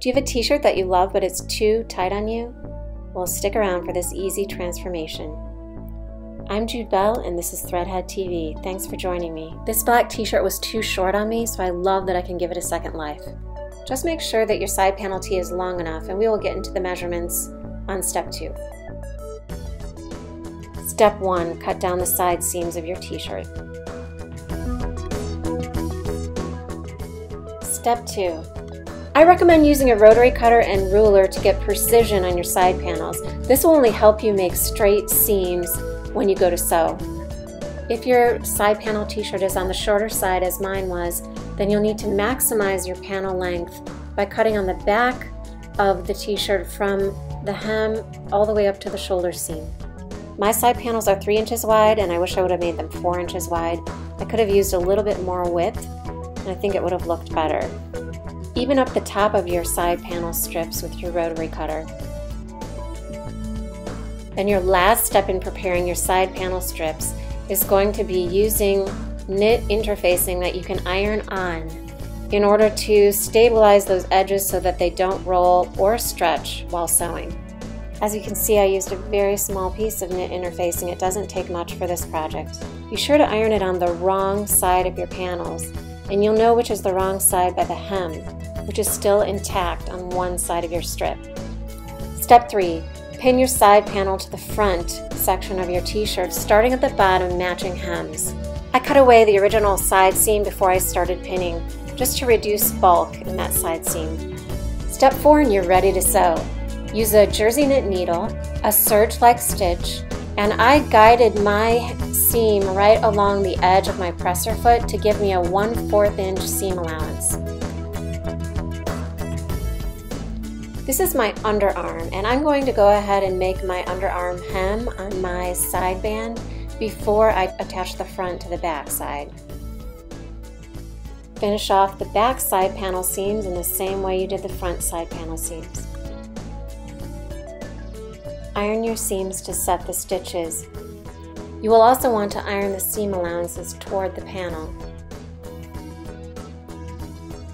Do you have a t-shirt that you love but it's too tight on you? Well, stick around for this easy transformation. I'm Jude Bell and this is Threadhead TV. Thanks for joining me. This black t-shirt was too short on me, so I love that I can give it a second life. Just make sure that your side panel tee is long enough, and we will get into the measurements on step 2. Step 1, cut down the side seams of your t-shirt. Step 2. I recommend using a rotary cutter and ruler to get precision on your side panels. This will only help you make straight seams when you go to sew. If your side panel t-shirt is on the shorter side as mine was, then you'll need to maximize your panel length by cutting on the back of the t-shirt from the hem all the way up to the shoulder seam. My side panels are 3 inches wide, and I wish I would have made them 4 inches wide. I could have used a little bit more width, and I think it would have looked better. Even up the top of your side panel strips with your rotary cutter. And your last step in preparing your side panel strips is going to be using knit interfacing that you can iron on in order to stabilize those edges so that they don't roll or stretch while sewing. As you can see, I used a very small piece of knit interfacing. It doesn't take much for this project. Be sure to iron it on the wrong side of your panels, and you'll know which is the wrong side by the hem, which is still intact on one side of your strip. Step 3. Pin your side panel to the front section of your t-shirt, starting at the bottom, matching hems. I cut away the original side seam before I started pinning, just to reduce bulk in that side seam. Step 4, and you're ready to sew. Use a jersey knit needle, a serge-like stitch, and I guided my seam right along the edge of my presser foot to give me a 1/4 inch seam allowance. This is my underarm, and I'm going to go ahead and make my underarm hem on my side band before I attach the front to the back side. Finish off the back side panel seams in the same way you did the front side panel seams. Iron your seams to set the stitches. You will also want to iron the seam allowances toward the panel.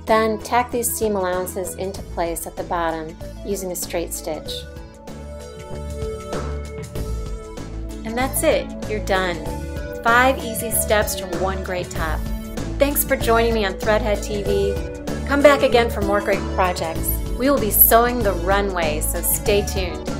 Then tack these seam allowances into place at the bottom using a straight stitch. And that's it, you're done. 5 easy steps to one great top. Thanks for joining me on Threadhead TV. Come back again for more great projects. We will be sewing the runway, so stay tuned.